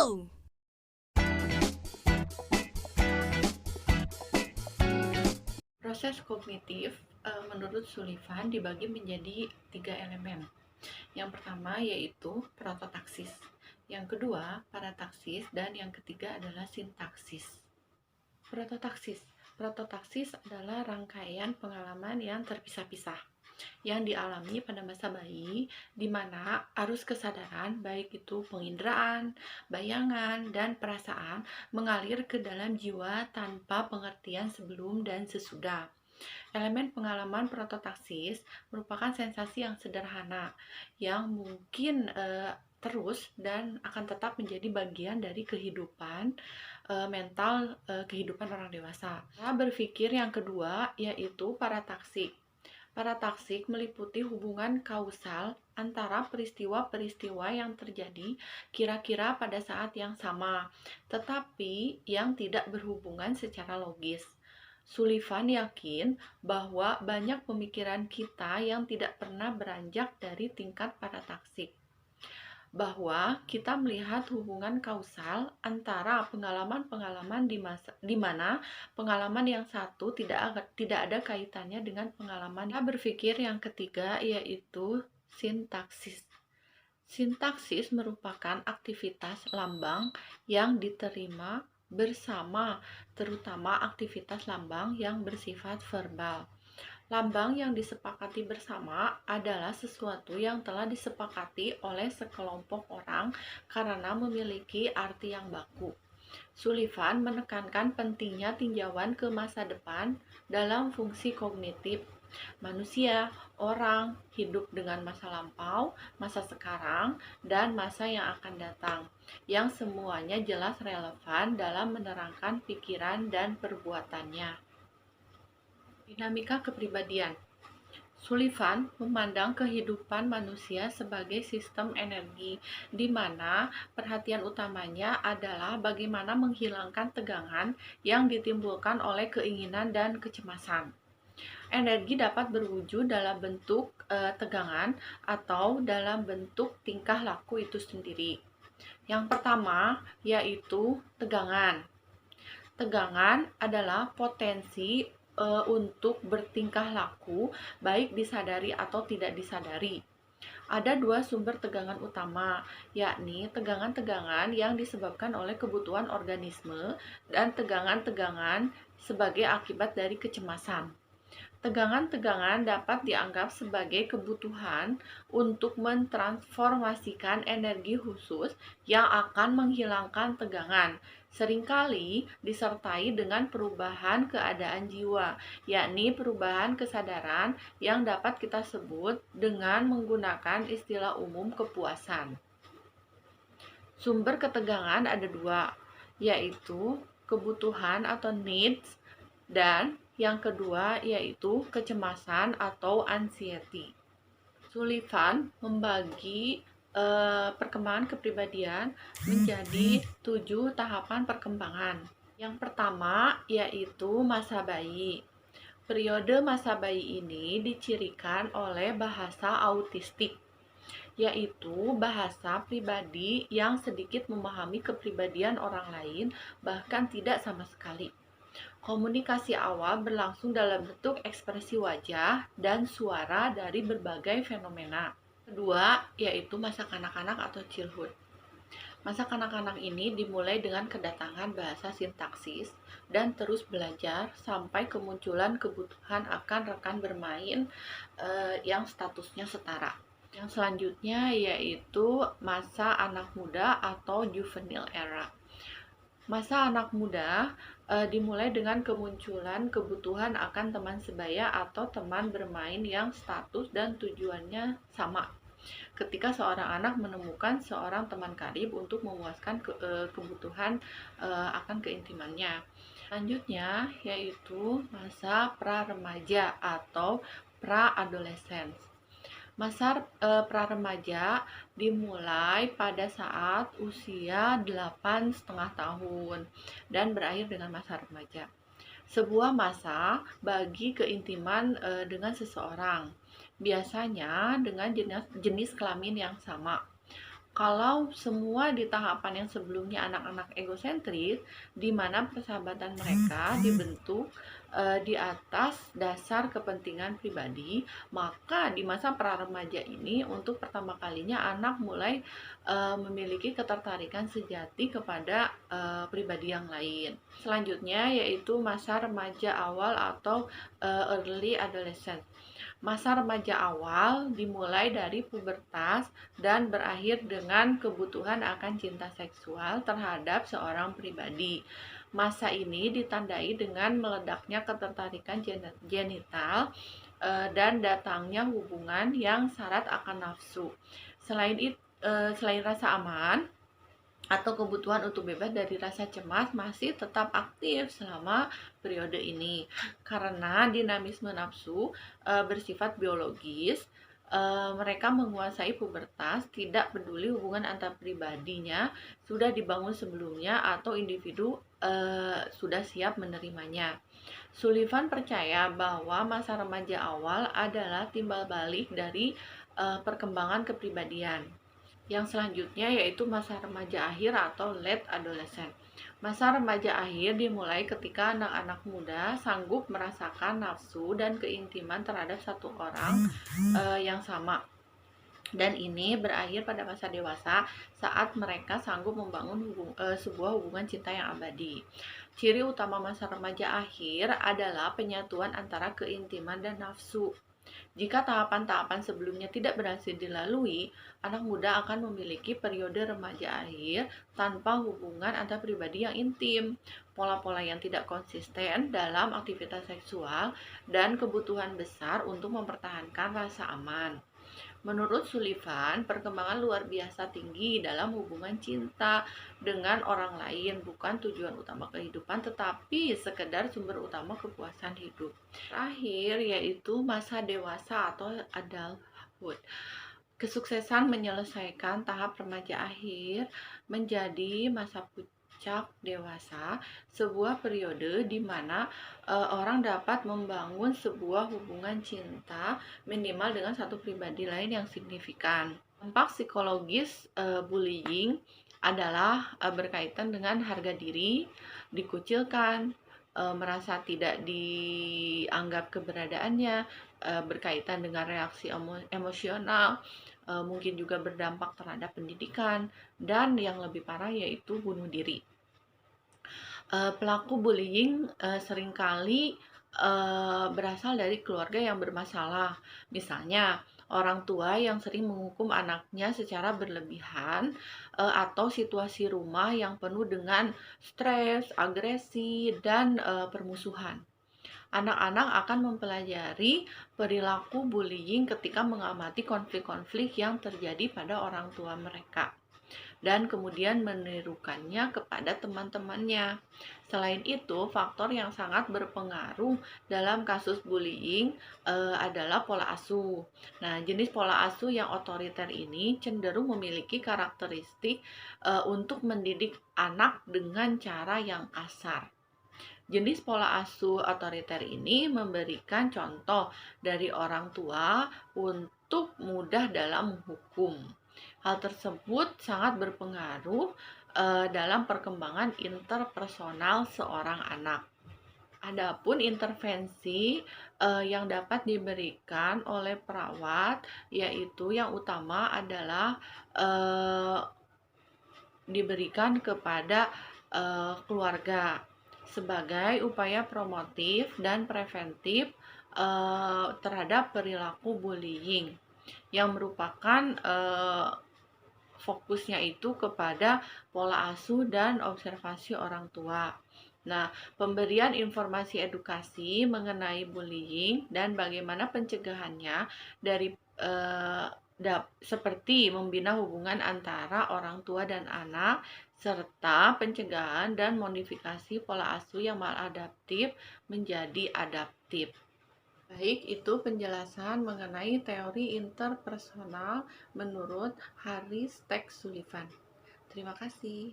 go! Proses kognitif menurut Sullivan dibagi menjadi 3 elemen. Yang pertama yaitu prototaksis, yang kedua parataksis, dan yang ketiga adalah sintaksis. Prototaksis. Prototaksis adalah rangkaian pengalaman yang terpisah-pisah yang dialami pada masa bayi, di mana arus kesadaran, baik itu penginderaan, bayangan, dan perasaan, mengalir ke dalam jiwa tanpa pengertian sebelum dan sesudah. Elemen pengalaman prototaksis merupakan sensasi yang sederhana, yang mungkin terus dan akan tetap menjadi bagian dari kehidupan mental kehidupan orang dewasa. Nah, berpikir yang kedua yaitu parataksik. Parataksik meliputi hubungan kausal antara peristiwa-peristiwa yang terjadi kira-kira pada saat yang sama, tetapi yang tidak berhubungan secara logis. Sullivan yakin bahwa banyak pemikiran kita yang tidak pernah beranjak dari tingkat parataksik, bahwa kita melihat hubungan kausal antara pengalaman-pengalaman di mana pengalaman yang satu tidak ada kaitannya dengan pengalaman. Kita berpikir yang ketiga yaitu sintaksis. Sintaksis merupakan aktivitas lambang yang diterima bersama, terutama aktivitas lambang yang bersifat verbal. Lambang yang disepakati bersama adalah sesuatu yang telah disepakati oleh sekelompok orang karena memiliki arti yang baku. Sullivan menekankan pentingnya tinjauan ke masa depan dalam fungsi kognitif. Manusia, orang, hidup dengan masa lampau, masa sekarang, dan masa yang akan datang, yang semuanya jelas relevan dalam menerangkan pikiran dan perbuatannya. Dinamika kepribadian. Sullivan memandang kehidupan manusia sebagai sistem energi, di mana perhatian utamanya adalah bagaimana menghilangkan tegangan yang ditimbulkan oleh keinginan dan kecemasan. Energi dapat berwujud dalam bentuk tegangan atau dalam bentuk tingkah laku itu sendiri. Yang pertama yaitu tegangan. Tegangan adalah potensi untuk bertingkah laku, baik disadari atau tidak disadari. Ada dua sumber tegangan utama, yakni tegangan-tegangan yang disebabkan oleh kebutuhan organisme dan tegangan-tegangan sebagai akibat dari kecemasan. Tegangan-tegangan dapat dianggap sebagai kebutuhan untuk mentransformasikan energi khusus yang akan menghilangkan tegangan, seringkali disertai dengan perubahan keadaan jiwa, yakni perubahan kesadaran yang dapat kita sebut dengan menggunakan istilah umum kepuasan. Sumber ketegangan ada dua, yaitu kebutuhan atau needs, dan yang kedua yaitu kecemasan atau anxiety. Sullivan membagi perkembangan kepribadian menjadi 7 tahapan perkembangan. Yang pertama yaitu masa bayi. Periode masa bayi ini dicirikan oleh bahasa autistik, yaitu bahasa pribadi yang sedikit memahami kepribadian orang lain, bahkan tidak sama sekali. Komunikasi awal berlangsung dalam bentuk ekspresi wajah dan suara dari berbagai fenomena. Kedua, yaitu masa kanak-kanak atau childhood. Masa kanak-kanak ini dimulai dengan kedatangan bahasa sintaksis dan terus belajar sampai kemunculan kebutuhan akan rekan bermain yang statusnya setara. Yang selanjutnya yaitu masa anak muda atau juvenile era. Masa anak muda dimulai dengan kemunculan kebutuhan akan teman sebaya atau teman bermain yang status dan tujuannya sama. Ketika seorang anak menemukan seorang teman karib untuk memuaskan kebutuhan akan keintimannya. Selanjutnya yaitu masa pra-remaja atau pra-adolescence. Masa pra-remaja dimulai pada saat usia 8,5 tahun dan berakhir dengan masa remaja. Sebuah masa bagi keintiman dengan seseorang, biasanya dengan jenis kelamin yang sama. Kalau semua di tahapan yang sebelumnya anak-anak egosentris, di mana persahabatan mereka dibentuk di atas dasar kepentingan pribadi, maka di masa pra-remaja ini untuk pertama kalinya anak mulai memiliki ketertarikan sejati kepada pribadi yang lain. Selanjutnya yaitu masa remaja awal atau early adolescent. Masa remaja awal dimulai dari pubertas dan berakhir dengan kebutuhan akan cinta seksual terhadap seorang pribadi. Masa ini ditandai dengan meledaknya ketertarikan genital dan datangnya hubungan yang syarat akan nafsu. Selain rasa aman atau kebutuhan untuk bebas dari rasa cemas masih tetap aktif selama periode ini karena dinamisme nafsu bersifat biologis. Mereka menguasai pubertas, tidak peduli hubungan antar pribadinya sudah dibangun sebelumnya atau individu sudah siap menerimanya. Sullivan percaya bahwa masa remaja awal adalah timbal balik dari perkembangan kepribadian. Yang selanjutnya yaitu masa remaja akhir atau late adolescent. Masa remaja akhir dimulai ketika anak-anak muda sanggup merasakan nafsu dan keintiman terhadap satu orang yang sama. Dan ini berakhir pada masa dewasa saat mereka sanggup membangun sebuah hubungan cinta yang abadi. Ciri utama masa remaja akhir adalah penyatuan antara keintiman dan nafsu. Jika tahapan-tahapan sebelumnya tidak berhasil dilalui, anak muda akan memiliki periode remaja akhir tanpa hubungan antar pribadi yang intim, pola-pola yang tidak konsisten dalam aktivitas seksual, dan kebutuhan besar untuk mempertahankan rasa aman. Menurut Sullivan, perkembangan luar biasa tinggi dalam hubungan cinta dengan orang lain bukan tujuan utama kehidupan, tetapi sekedar sumber utama kepuasan hidup. Terakhir yaitu masa dewasa atau adulthood. Kesuksesan menyelesaikan tahap remaja akhir menjadi masa puncak dewasa, sebuah periode di mana orang dapat membangun sebuah hubungan cinta minimal dengan satu pribadi lain yang signifikan. Dampak psikologis bullying adalah berkaitan dengan harga diri, dikucilkan, merasa tidak dianggap keberadaannya, berkaitan dengan reaksi emosional, mungkin juga berdampak terhadap pendidikan, dan yang lebih parah yaitu bunuh diri. Pelaku bullying seringkali berasal dari keluarga yang bermasalah. Misalnya, orang tua yang sering menghukum anaknya secara berlebihan atau situasi rumah yang penuh dengan stres, agresi, dan permusuhan. Anak-anak akan mempelajari perilaku bullying ketika mengamati konflik-konflik yang terjadi pada orang tua mereka dan kemudian menirukannya kepada teman-temannya. Selain itu, faktor yang sangat berpengaruh dalam kasus bullying adalah pola asuh. Nah, jenis pola asuh yang otoriter ini cenderung memiliki karakteristik untuk mendidik anak dengan cara yang kasar. Jenis pola asuh otoriter ini memberikan contoh dari orang tua untuk mudah dalam menghukum. Hal tersebut sangat berpengaruh dalam perkembangan interpersonal seorang anak. Adapun intervensi yang dapat diberikan oleh perawat, yaitu yang utama adalah diberikan kepada keluarga sebagai upaya promotif dan preventif terhadap perilaku bullying yang merupakan fokusnya itu kepada pola asuh dan observasi orang tua. Nah, pemberian informasi edukasi mengenai bullying dan bagaimana pencegahannya dari seperti membina hubungan antara orang tua dan anak, serta pencegahan dan modifikasi pola asuh yang maladaptif menjadi adaptif. Baik, itu penjelasan mengenai teori interpersonal menurut Harry Stack Sullivan. Terima kasih.